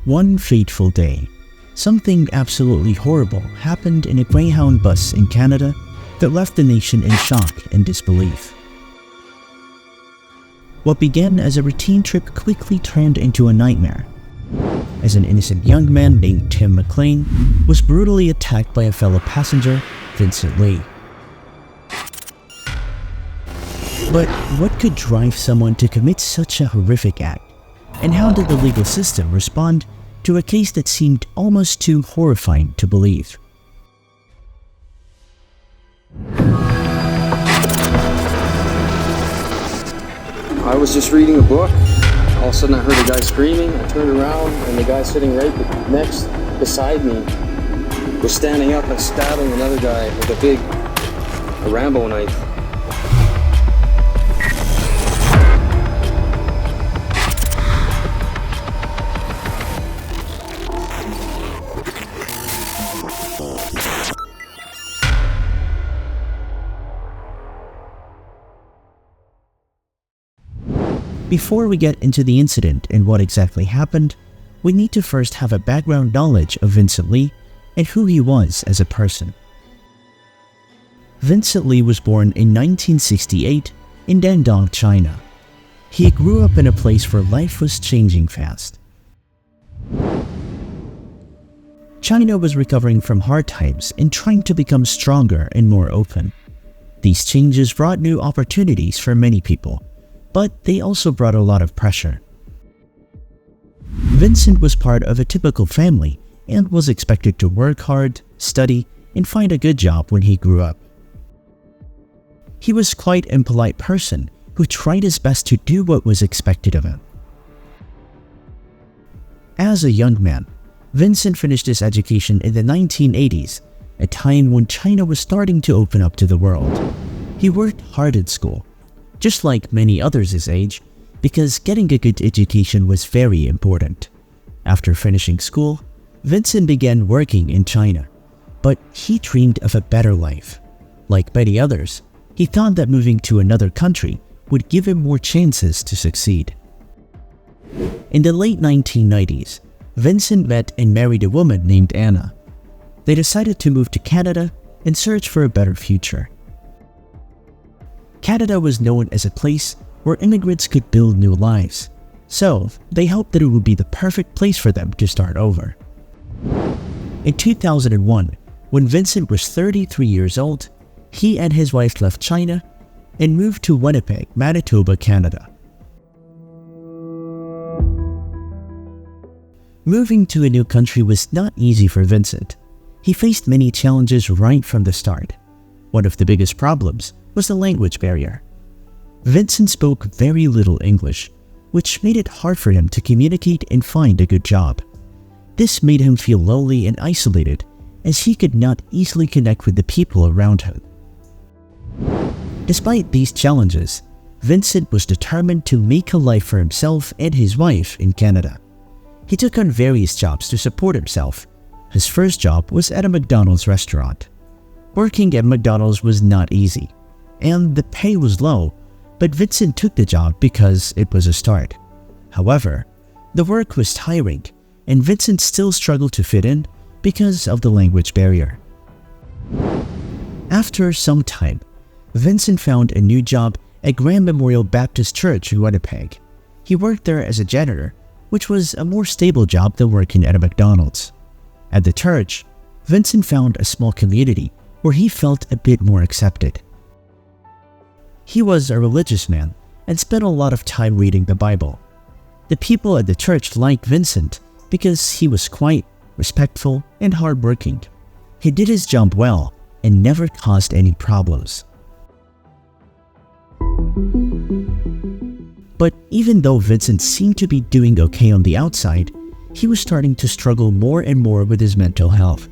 One fateful day, something absolutely horrible happened in a Greyhound bus in Canada that left the nation in shock and disbelief. What began as a routine trip quickly turned into a nightmare, as an innocent young man named McLean was brutally attacked by a fellow passenger, Vincent Li. But what could drive someone to commit such a horrific act? And how did the legal system respond to a case that seemed almost too horrifying to believe? I was just reading a book. All of a sudden I heard a guy screaming. I turned around and the guy sitting right next beside me was standing up and stabbing another guy with a Rambo knife. Before we get into the incident and what exactly happened, we need to first have a background knowledge of Vincent Li and who he was as a person. Vincent Li was born in 1968 in Dandong, China. He grew up in a place where life was changing fast. China was recovering from hard times and trying to become stronger and more open. These changes brought new opportunities for many people, but they also brought a lot of pressure. Vincent was part of a typical family and was expected to work hard, study, and find a good job when he grew up. He was quite an impolite person who tried his best to do what was expected of him. As a young man, Vincent finished his education in the 1980s, a time when China was starting to open up to the world. He worked hard at school, just like many others his age, because getting a good education was very important. After finishing school, Vincent began working in China, but he dreamed of a better life. Like many others, he thought that moving to another country would give him more chances to succeed. In the late 1990s, Vincent met and married a woman named Anna. They decided to move to Canada and search for a better future. Canada was known as a place where immigrants could build new lives, so they hoped that it would be the perfect place for them to start over. In 2001, when Vincent was 33 years old, he and his wife left China and moved to Winnipeg, Manitoba, Canada. Moving to a new country was not easy for Vincent. He faced many challenges right from the start. One of the biggest problems was the language barrier. Vincent spoke very little English, which made it hard for him to communicate and find a good job. This made him feel lonely and isolated, as he could not easily connect with the people around him. Despite these challenges, Vincent was determined to make a life for himself and his wife in Canada. He took on various jobs to support himself. His first job was at a McDonald's restaurant. Working at McDonald's was not easy, and the pay was low, but Vincent took the job because it was a start. However, the work was tiring, and Vincent still struggled to fit in because of the language barrier. After some time, Vincent found a new job at Grand Memorial Baptist Church in Winnipeg. He worked there as a janitor, which was a more stable job than working at a McDonald's. At the church, Vincent found a small community where he felt a bit more accepted. He was a religious man and spent a lot of time reading the Bible. The people at the church liked Vincent because he was quiet, respectful, and hardworking. He did his job well and never caused any problems. But even though Vincent seemed to be doing okay on the outside, he was starting to struggle more and more with his mental health.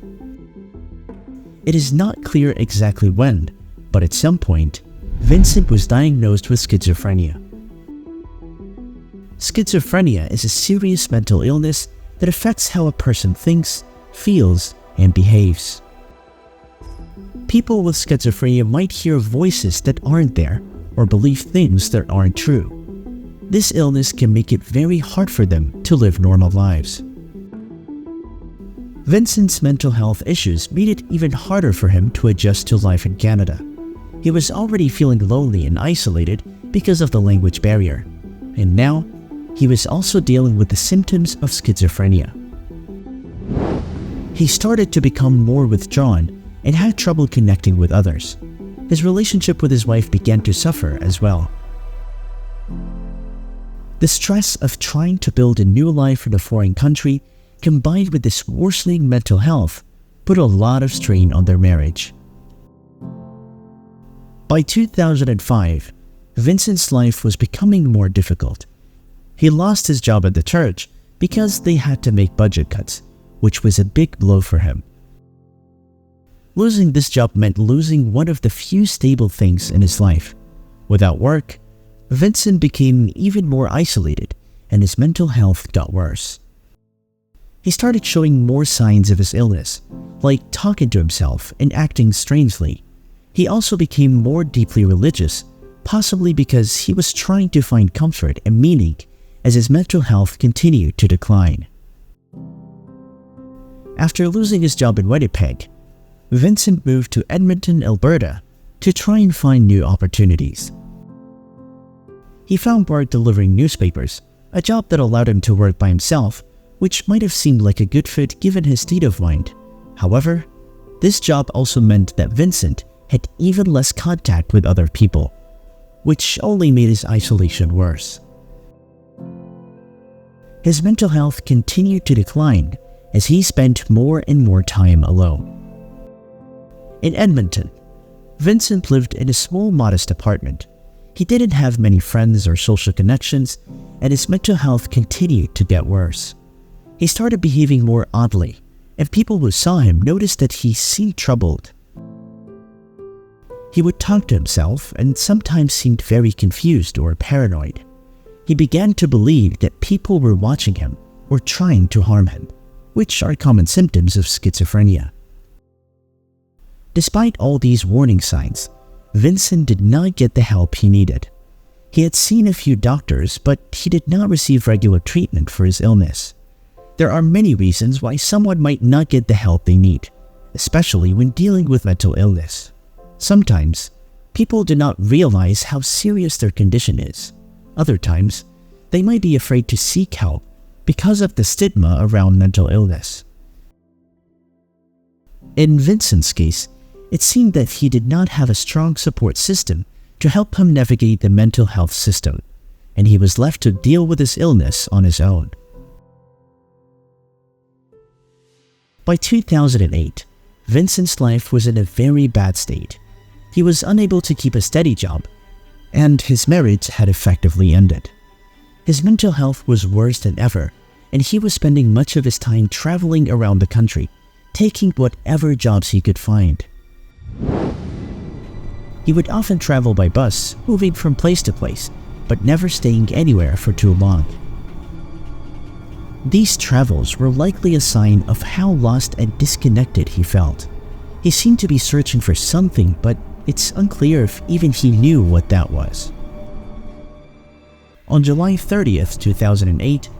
It is not clear exactly when, but at some point, Vincent was diagnosed with schizophrenia. Schizophrenia is a serious mental illness that affects how a person thinks, feels, and behaves. People with schizophrenia might hear voices that aren't there or believe things that aren't true. This illness can make it very hard for them to live normal lives. Vincent's mental health issues made it even harder for him to adjust to life in Canada. He was already feeling lonely and isolated because of the language barrier, and now he was also dealing with the symptoms of schizophrenia. He started to become more withdrawn and had trouble connecting with others. His relationship with his wife began to suffer as well. The stress of trying to build a new life in a foreign country, combined with this worsening mental health, put a lot of strain on their marriage. By 2005, Vincent's life was becoming more difficult. He lost his job at the church because they had to make budget cuts, which was a big blow for him. Losing this job meant losing one of the few stable things in his life. Without work, Vincent became even more isolated and his mental health got worse. He started showing more signs of his illness, like talking to himself and acting strangely. He also became more deeply religious, possibly because he was trying to find comfort and meaning as his mental health continued to decline. After losing his job in Winnipeg, Vincent moved to Edmonton, Alberta to try and find new opportunities. He found work delivering newspapers, a job that allowed him to work by himself, which might have seemed like a good fit given his state of mind. However, this job also meant that Vincent had even less contact with other people, which only made his isolation worse. His mental health continued to decline as he spent more and more time alone. In Edmonton, Vincent lived in a small, modest apartment. He didn't have many friends or social connections, and his mental health continued to get worse. He started behaving more oddly, and people who saw him noticed that he seemed troubled. He would talk to himself and sometimes seemed very confused or paranoid. He began to believe that people were watching him or trying to harm him, which are common symptoms of schizophrenia. Despite all these warning signs, Vincent did not get the help he needed. He had seen a few doctors, but he did not receive regular treatment for his illness. There are many reasons why someone might not get the help they need, especially when dealing with mental illness. Sometimes, people do not realize how serious their condition is. Other times, they might be afraid to seek help because of the stigma around mental illness. In Vincent's case, it seemed that he did not have a strong support system to help him navigate the mental health system, and he was left to deal with his illness on his own. By 2008, Vincent's life was in a very bad state. He was unable to keep a steady job, and his marriage had effectively ended. His mental health was worse than ever, and he was spending much of his time traveling around the country, taking whatever jobs he could find. He would often travel by bus, moving from place to place, but never staying anywhere for too long. These travels were likely a sign of how lost and disconnected he felt. He seemed to be searching for something, but it's unclear if even he knew what that was. On July 30th, 2008,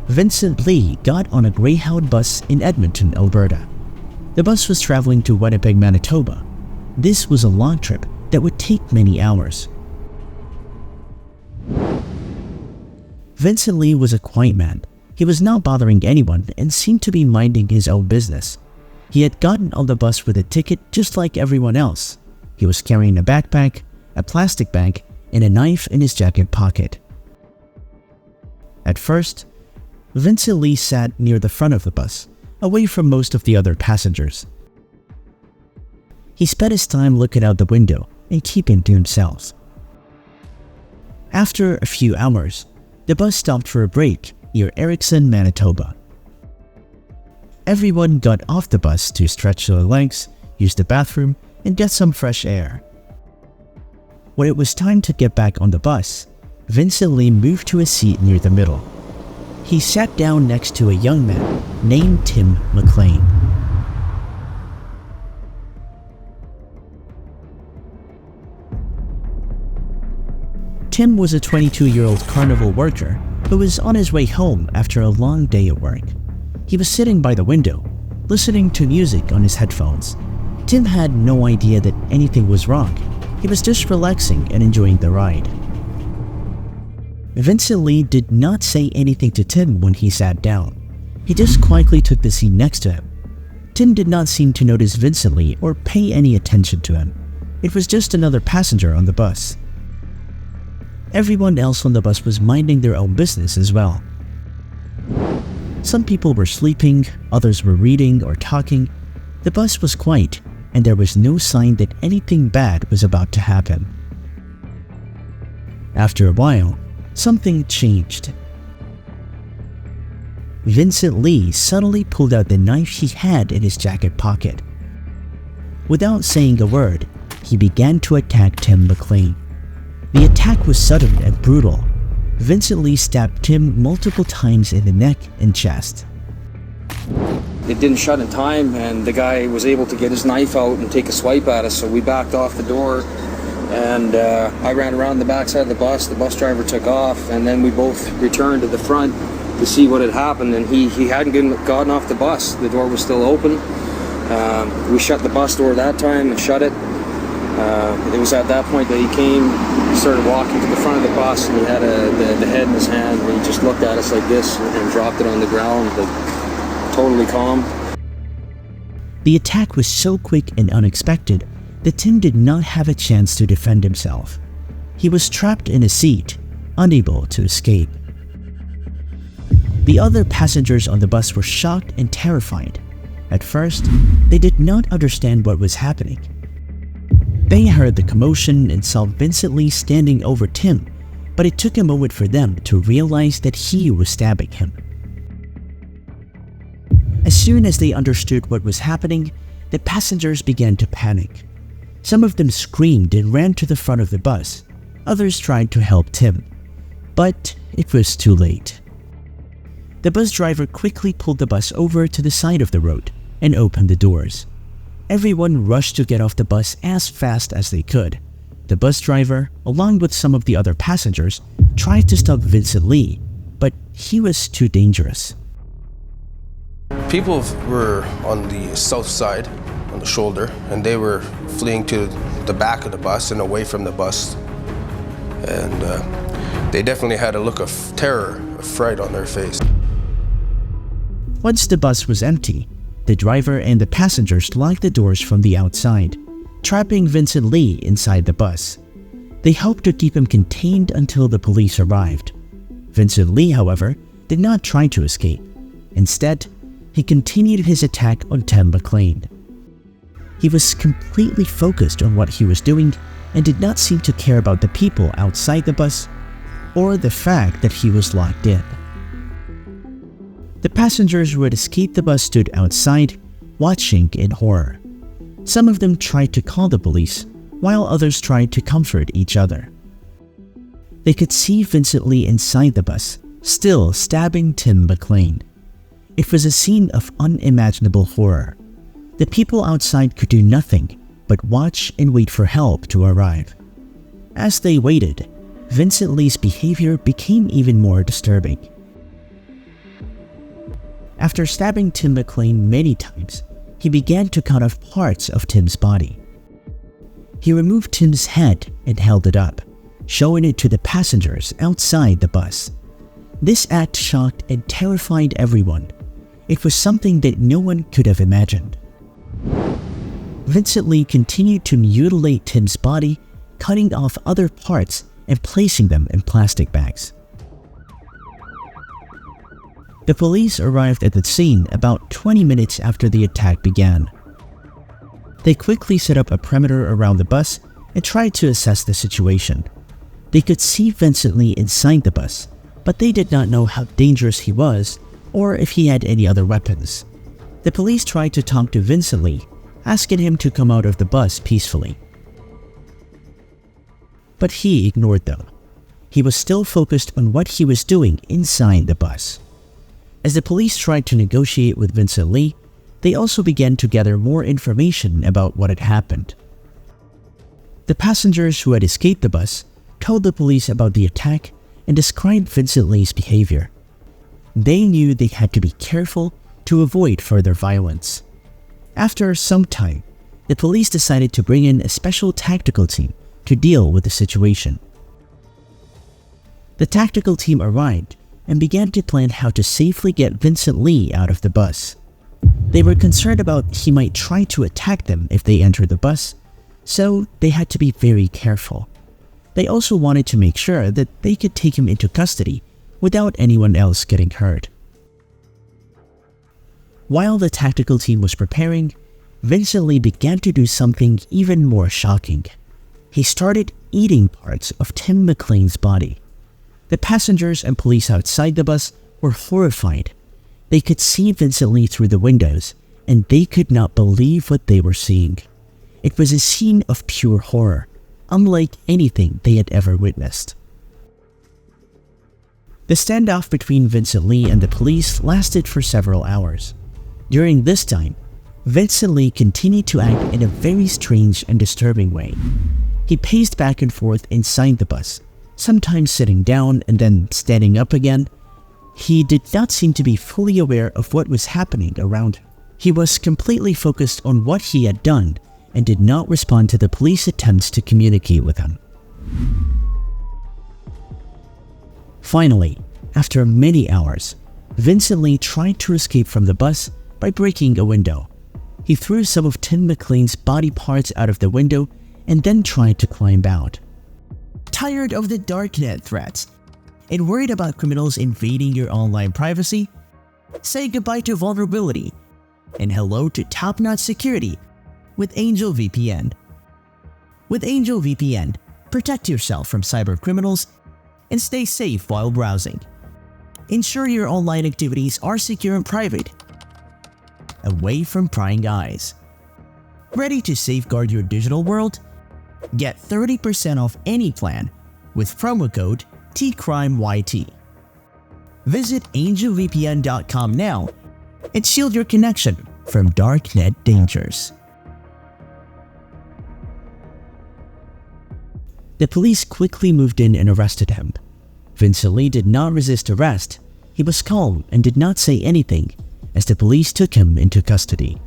Vincent Li got on a Greyhound bus in Edmonton, Alberta. The bus was traveling to Winnipeg, Manitoba. This was a long trip that would take many hours. Vincent Li was a quiet man. He was not bothering anyone and seemed to be minding his own business. He had gotten on the bus with a ticket just like everyone else. He was carrying a backpack, a plastic bag, and a knife in his jacket pocket. At first, Vincent Li sat near the front of the bus, away from most of the other passengers. He spent his time looking out the window and keeping to himself. After a few hours, the bus stopped for a break near Erickson, Manitoba. Everyone got off the bus to stretch their legs, use the bathroom, and get some fresh air. When it was time to get back on the bus, Vincent Li moved to a seat near the middle. He sat down next to a young man named McLean. Tim was a 22-year-old carnival worker who was on his way home after a long day at work. He was sitting by the window, listening to music on his headphones. Tim had no idea that anything was wrong. He was just relaxing and enjoying the ride. Vincent Li did not say anything to Tim when he sat down. He just quietly took the seat next to him. Tim did not seem to notice Vincent Li or pay any attention to him. It was just another passenger on the bus. Everyone else on the bus was minding their own business as well. Some people were sleeping, others were reading or talking. The bus was quiet, and there was no sign that anything bad was about to happen. After a while, something changed. Vincent Li suddenly pulled out the knife he had in his jacket pocket. Without saying a word, he began to attack Tim McLean. The attack was sudden and brutal. Vincent Li stabbed Tim multiple times in the neck and chest. It didn't shut in time, and the guy was able to get his knife out and take a swipe at us, so we backed off the door, and I ran around the backside of the bus driver took off, and then we both returned to the front to see what had happened, and he hadn't gotten off the bus. The door was still open. We shut the bus door that time and shut it. It was at that point that he came, started walking to the front of the bus, and he had the head in his hand, and he just looked at us like this and dropped it on the ground, like, totally calm. The attack was so quick and unexpected that Tim did not have a chance to defend himself. He was trapped in a seat, unable to escape. The other passengers on the bus were shocked and terrified. At first, they did not understand what was happening. They heard the commotion and saw Vincent Li standing over Tim, but it took a moment for them to realize that he was stabbing him. As soon as they understood what was happening, the passengers began to panic. Some of them screamed and ran to the front of the bus. Others tried to help Tim, but it was too late. The bus driver quickly pulled the bus over to the side of the road and opened the doors. Everyone rushed to get off the bus as fast as they could. The bus driver, along with some of the other passengers, tried to stop Vincent Li, but he was too dangerous. People were on the south side, on the shoulder, and they were fleeing to the back of the bus and away from the bus. And they definitely had a look of terror, of fright on their face. Once the bus was empty, the driver and the passengers locked the doors from the outside, trapping Vincent Li inside the bus. They hoped to keep him contained until the police arrived. Vincent Li, however, did not try to escape. Instead, he continued his attack on Tim McLean. He was completely focused on what he was doing and did not seem to care about the people outside the bus or the fact that he was locked in. The passengers who had escaped the bus stood outside, watching in horror. Some of them tried to call the police, while others tried to comfort each other. They could see Vincent Li inside the bus, still stabbing Tim McLean. It was a scene of unimaginable horror. The people outside could do nothing but watch and wait for help to arrive. As they waited, Vincent Li's behavior became even more disturbing. After stabbing Tim McLean many times, he began to cut off parts of Tim's body. He removed Tim's head and held it up, showing it to the passengers outside the bus. This act shocked and terrified everyone. It was something that no one could have imagined. Vincent Li continued to mutilate Tim's body, cutting off other parts and placing them in plastic bags. The police arrived at the scene about 20 minutes after the attack began. They quickly set up a perimeter around the bus and tried to assess the situation. They could see Vincent Li inside the bus, but they did not know how dangerous he was or if he had any other weapons. The police tried to talk to Vincent Li, asking him to come out of the bus peacefully. But he ignored them. He was still focused on what he was doing inside the bus. As the police tried to negotiate with Vincent Li, they also began to gather more information about what had happened. The passengers who had escaped the bus told the police about the attack and described Vincent Li's behavior. They knew they had to be careful to avoid further violence. After some time, the police decided to bring in a special tactical team to deal with the situation. The tactical team arrived and began to plan how to safely get Vincent Li out of the bus. They were concerned about he might try to attack them if they entered the bus, so they had to be very careful. They also wanted to make sure that they could take him into custody without anyone else getting hurt. While the tactical team was preparing, Vincent Li began to do something even more shocking. He started eating parts of Tim McLean's body. The passengers and police outside the bus were horrified. They could see Vincent Li through the windows, and they could not believe what they were seeing. It was a scene of pure horror, unlike anything they had ever witnessed. The standoff between Vincent Li and the police lasted for several hours. During this time, Vincent Li continued to act in a very strange and disturbing way. He paced back and forth inside the bus, sometimes sitting down and then standing up again. He did not seem to be fully aware of what was happening around him. He was completely focused on what he had done and did not respond to the police attempts to communicate with him. Finally, after many hours, Vincent Li tried to escape from the bus by breaking a window. He threw some of Tim McLean's body parts out of the window and then tried to climb out. Tired of the darknet threats and worried about criminals invading your online privacy? Say goodbye to vulnerability and hello to top-notch security with Angel VPN. With Angel VPN, protect yourself from cyber criminals and stay safe while browsing. Ensure your online activities are secure and private, away from prying eyes. Ready to safeguard your digital world? Get 30% off any plan with promo code TCRIMEYT. Visit angelvpn.com now and shield your connection from darknet dangers. The police quickly moved in and arrested him. Vincent Li did not resist arrest. He was calm and did not say anything as the police took him into custody.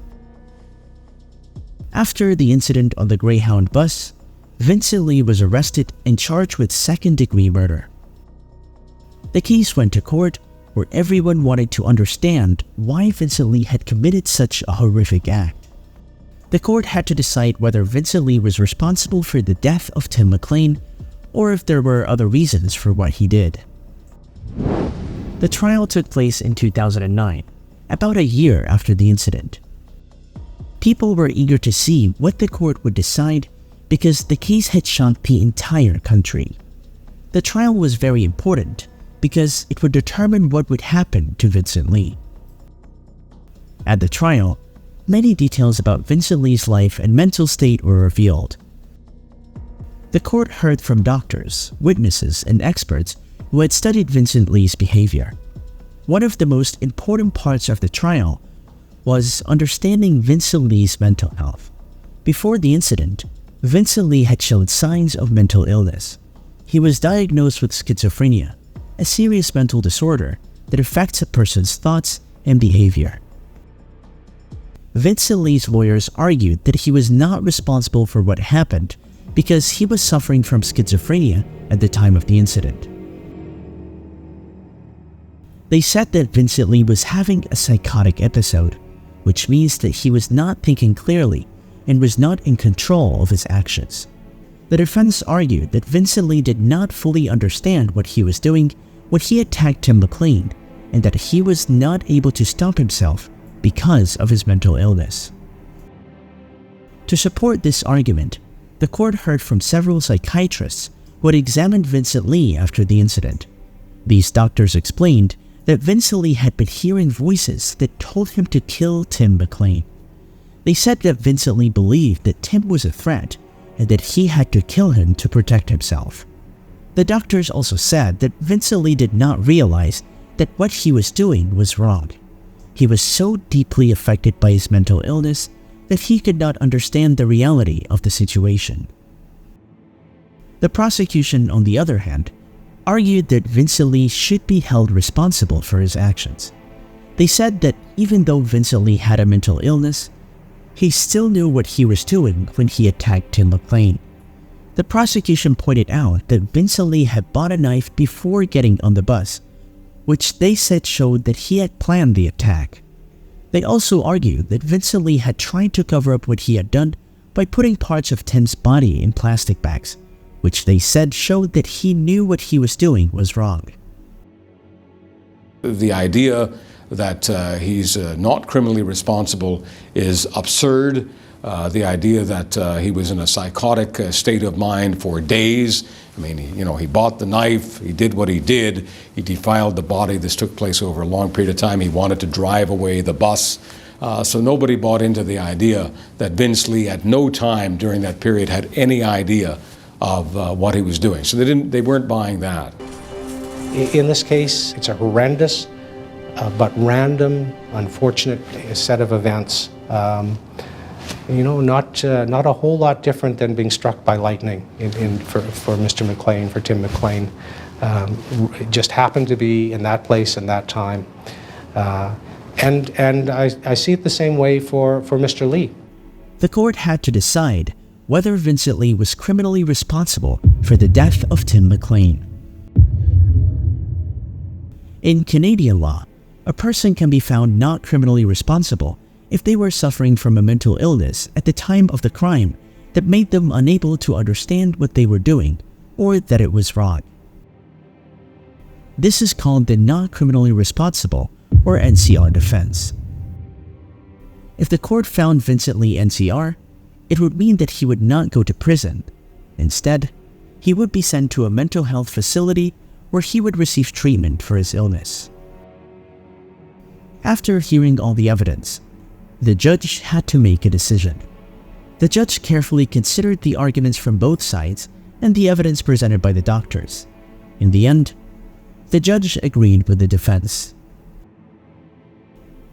After the incident on the Greyhound bus, Vincent Li was arrested and charged with second-degree murder. The case went to court where everyone wanted to understand why Vincent Li had committed such a horrific act. The court had to decide whether Vincent Li was responsible for the death of Tim McLean or if there were other reasons for what he did. The trial took place in 2009, about a year after the incident. People were eager to see what the court would decide because the case had shocked the entire country. The trial was very important because it would determine what would happen to Vincent Li. At the trial, many details about Vincent Li's life and mental state were revealed. The court heard from doctors, witnesses, and experts who had studied Vincent Li's behavior. One of the most important parts of the trial was understanding Vincent Li's mental health. Before the incident, Vincent Li had shown signs of mental illness. He was diagnosed with schizophrenia, a serious mental disorder that affects a person's thoughts and behavior. Vincent Li's lawyers argued that he was not responsible for what happened because he was suffering from schizophrenia at the time of the incident. They said that Vincent Li was having a psychotic episode, which means that he was not thinking clearly and was not in control of his actions. The defense argued that Vincent Li did not fully understand what he was doing when he attacked Tim McLean and that he was not able to stop himself because of his mental illness. To support this argument, the court heard from several psychiatrists who had examined Vincent Li after the incident. These doctors explained that Vincent Li had been hearing voices that told him to kill Tim McLean. They said that Vincent Li believed that Tim was a threat and that he had to kill him to protect himself. The doctors also said that Vincent Li did not realize that what he was doing was wrong. He was so deeply affected by his mental illness that he could not understand the reality of the situation. The prosecution, on the other hand, argued that Vincent Li should be held responsible for his actions. They said that even though Vincent Li had a mental illness, he still knew what he was doing when he attacked Tim McLean. The prosecution pointed out that Vincent Li had bought a knife before getting on the bus, which they said showed that he had planned the attack. They also argued that Vincent Li had tried to cover up what he had done by putting parts of Tim's body in plastic bags, which they said showed that he knew what he was doing was wrong. The idea that he's not criminally responsible is absurd. The idea that he was in a psychotic state of mind for days. I mean, he bought the knife, he did what he did, he defiled the body. This took place over a long period of time. He wanted to drive away the bus. So nobody bought into the idea that Vince Li at no time during that period had any idea of what he was doing. So they weren't buying that. In this case, it's a horrendous but random, unfortunate set of events. Not a whole lot different than being struck by lightning for Mr. McLean, for Tim McLean. It just happened to be in that place and that time. And I see it the same way for Mr. Li. The court had to decide whether Vincent Li was criminally responsible for the death of Tim McLean. In Canadian law, a person can be found not criminally responsible if they were suffering from a mental illness at the time of the crime that made them unable to understand what they were doing or that it was wrong. This is called the not criminally responsible or NCR defense. If the court found Vincent Li NCR, it would mean that he would not go to prison. Instead, he would be sent to a mental health facility where he would receive treatment for his illness. After hearing all the evidence, the judge had to make a decision. The judge carefully considered the arguments from both sides and the evidence presented by the doctors. In the end, the judge agreed with the defense.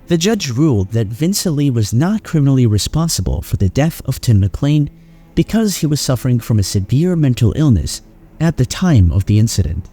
The judge ruled that Vincent Li was not criminally responsible for the death of Tim McLean because he was suffering from a severe mental illness at the time of the incident.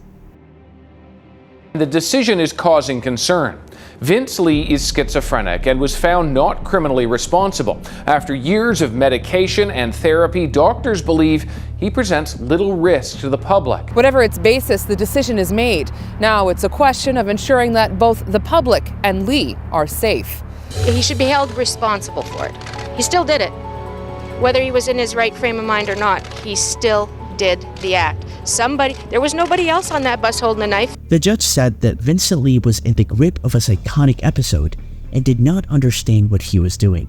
The decision is causing concern. Vince Li is schizophrenic and was found not criminally responsible. After years of medication and therapy, doctors believe he presents little risk to the public. Whatever its basis, the decision is made. Now it's a question of ensuring that both the public and Li are safe. He should be held responsible for it. He still did it. Whether he was in his right frame of mind or not, he still did the act. There was nobody else on that bus holding a knife. The judge said that Vincent Li was in the grip of a psychotic episode and did not understand what he was doing.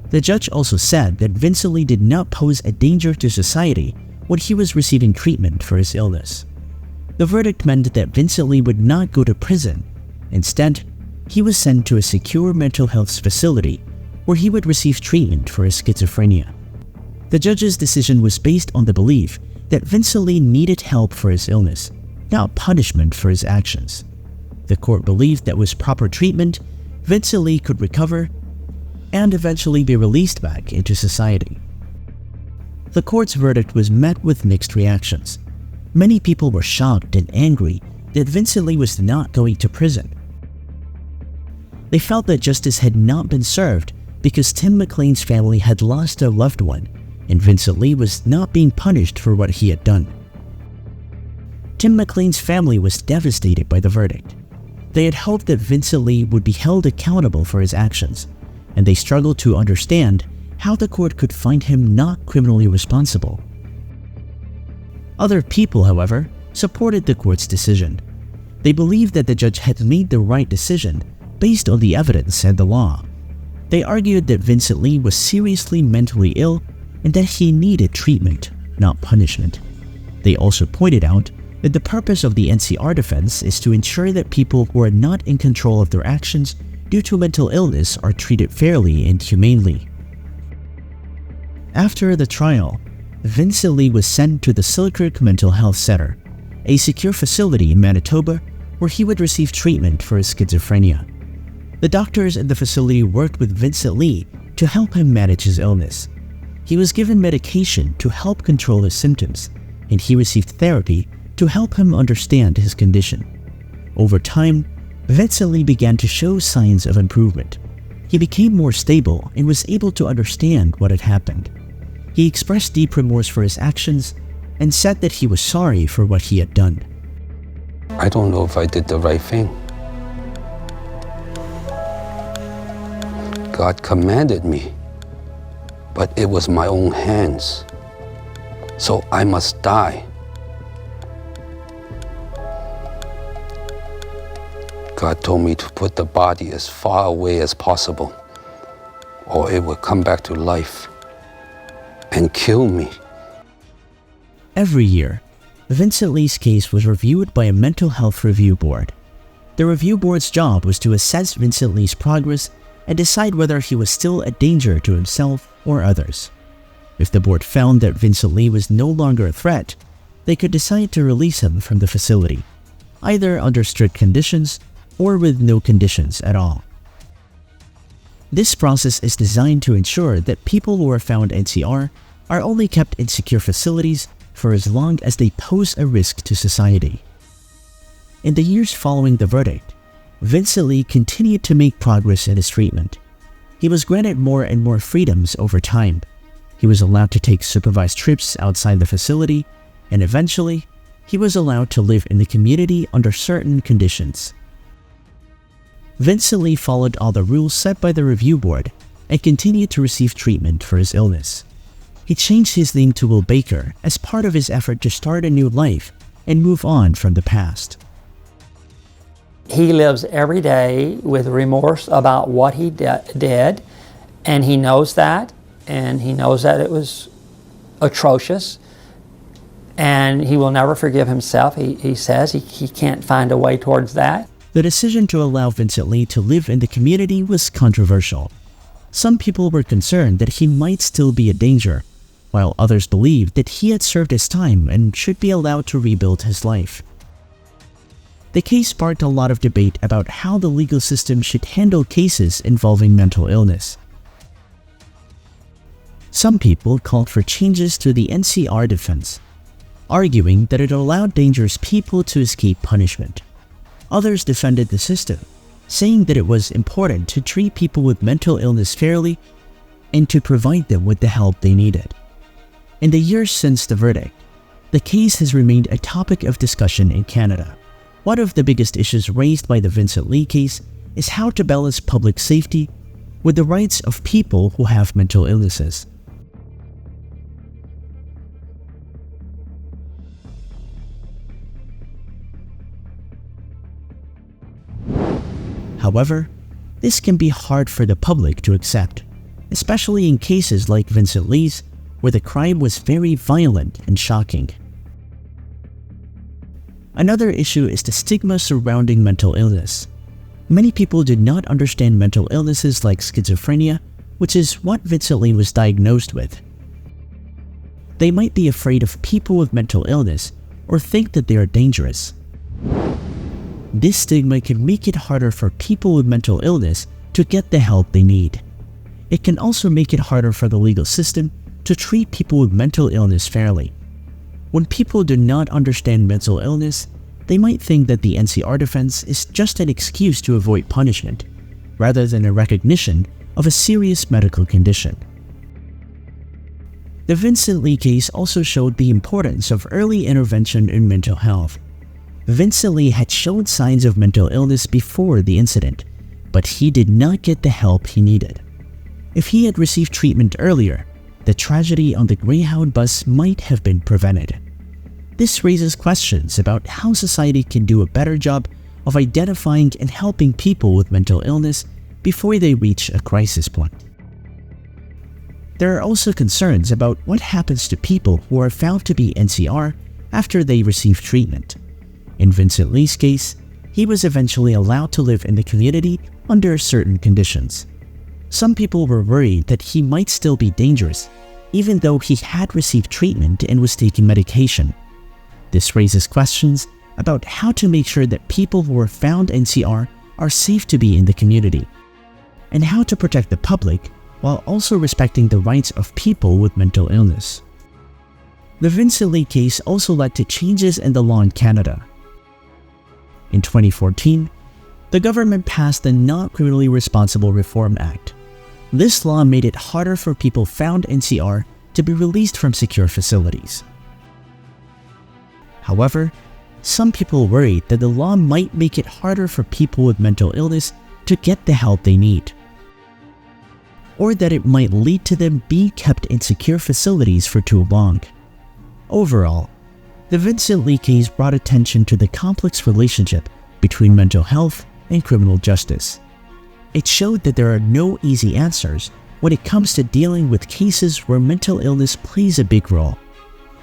The judge also said that Vincent Li did not pose a danger to society when he was receiving treatment for his illness. The verdict meant that Vincent Li would not go to prison. Instead, he was sent to a secure mental health facility where he would receive treatment for his schizophrenia. The judge's decision was based on the belief that Vincent Li needed help for his illness, not punishment for his actions. The court believed that with proper treatment, Vincent Li could recover and eventually be released back into society. The court's verdict was met with mixed reactions. Many people were shocked and angry that Vincent Li was not going to prison. They felt that justice had not been served because Tim McLean's family had lost their loved one, and Vincent Li was not being punished for what he had done. Tim McLean's family was devastated by the verdict. They had hoped that Vincent Li would be held accountable for his actions, and they struggled to understand how the court could find him not criminally responsible. Other people, however, supported the court's decision. They believed that the judge had made the right decision based on the evidence and the law. They argued that Vincent Li was seriously mentally ill and that he needed treatment, not punishment. They also pointed out that the purpose of the NCR defense is to ensure that people who are not in control of their actions due to mental illness are treated fairly and humanely. After the trial, Vincent Li was sent to the Selkirk Mental Health Center, a secure facility in Manitoba where he would receive treatment for his schizophrenia. The doctors in the facility worked with Vincent Li to help him manage his illness. He was given medication to help control his symptoms, and he received therapy to help him understand his condition. Over time, Vincent Li began to show signs of improvement. He became more stable and was able to understand what had happened. He expressed deep remorse for his actions and said that he was sorry for what he had done. I don't know if I did the right thing. God commanded me, but it was my own hands. So I must die. God told me to put the body as far away as possible, or it would come back to life and kill me. Every year, Vincent Li's case was reviewed by a mental health review board. The review board's job was to assess Vincent Li's progress and decide whether he was still a danger to himself or others. If the board found that Vincent Li was no longer a threat, they could decide to release him from the facility, either under strict conditions or with no conditions at all. This process is designed to ensure that people who are found NCR are only kept in secure facilities for as long as they pose a risk to society. In the years following the verdict, Vincent Li continued to make progress in his treatment. He was granted more and more freedoms over time. He was allowed to take supervised trips outside the facility, and eventually, he was allowed to live in the community under certain conditions. Vincent Li followed all the rules set by the review board and continued to receive treatment for his illness. He changed his name to Will Baker as part of his effort to start a new life and move on from the past. He lives every day with remorse about what he did, and he knows that, and he knows that it was atrocious, and he will never forgive himself. He says he can't find a way towards that. The decision to allow Vincent Li to live in the community was controversial. Some people were concerned that he might still be a danger, while others believed that he had served his time and should be allowed to rebuild his life. The case sparked a lot of debate about how the legal system should handle cases involving mental illness. Some people called for changes to the NCR defense, arguing that it allowed dangerous people to escape punishment. Others defended the system, saying that it was important to treat people with mental illness fairly and to provide them with the help they needed. In the years since the verdict, the case has remained a topic of discussion in Canada. One of the biggest issues raised by the Vincent Li case is how to balance public safety with the rights of people who have mental illnesses. However, this can be hard for the public to accept, especially in cases like Vincent Li's, where the crime was very violent and shocking. Another issue is the stigma surrounding mental illness. Many people do not understand mental illnesses like schizophrenia, which is what Vincent Li was diagnosed with. They might be afraid of people with mental illness or think that they are dangerous. This stigma can make it harder for people with mental illness to get the help they need. It can also make it harder for the legal system to treat people with mental illness fairly. When people do not understand mental illness, they might think that the NCR defense is just an excuse to avoid punishment, rather than a recognition of a serious medical condition. The Vincent Li case also showed the importance of early intervention in mental health. Vincent Li had shown signs of mental illness before the incident, but he did not get the help he needed. If he had received treatment earlier, the tragedy on the Greyhound bus might have been prevented. This raises questions about how society can do a better job of identifying and helping people with mental illness before they reach a crisis point. There are also concerns about what happens to people who are found to be NCR after they receive treatment. In Vincent Li's case, he was eventually allowed to live in the community under certain conditions. Some people were worried that he might still be dangerous, even though he had received treatment and was taking medication. This raises questions about how to make sure that people who are found NCR are safe to be in the community, and how to protect the public while also respecting the rights of people with mental illness. The Vincent Li case also led to changes in the law in Canada. In 2014, the government passed the Not Criminally Responsible Reform Act. This law made it harder for people found NCR to be released from secure facilities. However, some people worried that the law might make it harder for people with mental illness to get the help they need, or that it might lead to them being kept in secure facilities for too long. Overall, the Vincent Li case brought attention to the complex relationship between mental health and criminal justice. It showed that there are no easy answers when it comes to dealing with cases where mental illness plays a big role.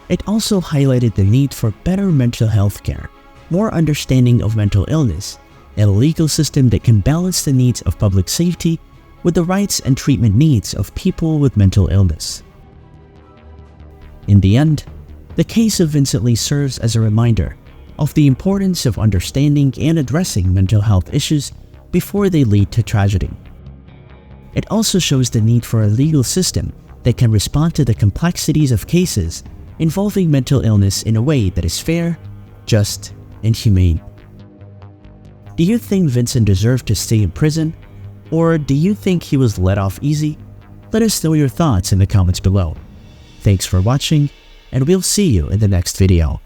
It also highlighted the need for better mental health care, more understanding of mental illness, and a legal system that can balance the needs of public safety with the rights and treatment needs of people with mental illness. In the end, the case of Vincent Li serves as a reminder of the importance of understanding and addressing mental health issues before they lead to tragedy. It also shows the need for a legal system that can respond to the complexities of cases involving mental illness in a way that is fair, just, and humane. Do you think Vincent deserved to stay in prison, or do you think he was let off easy? Let us know your thoughts in the comments below. Thanks for watching, and we'll see you in the next video.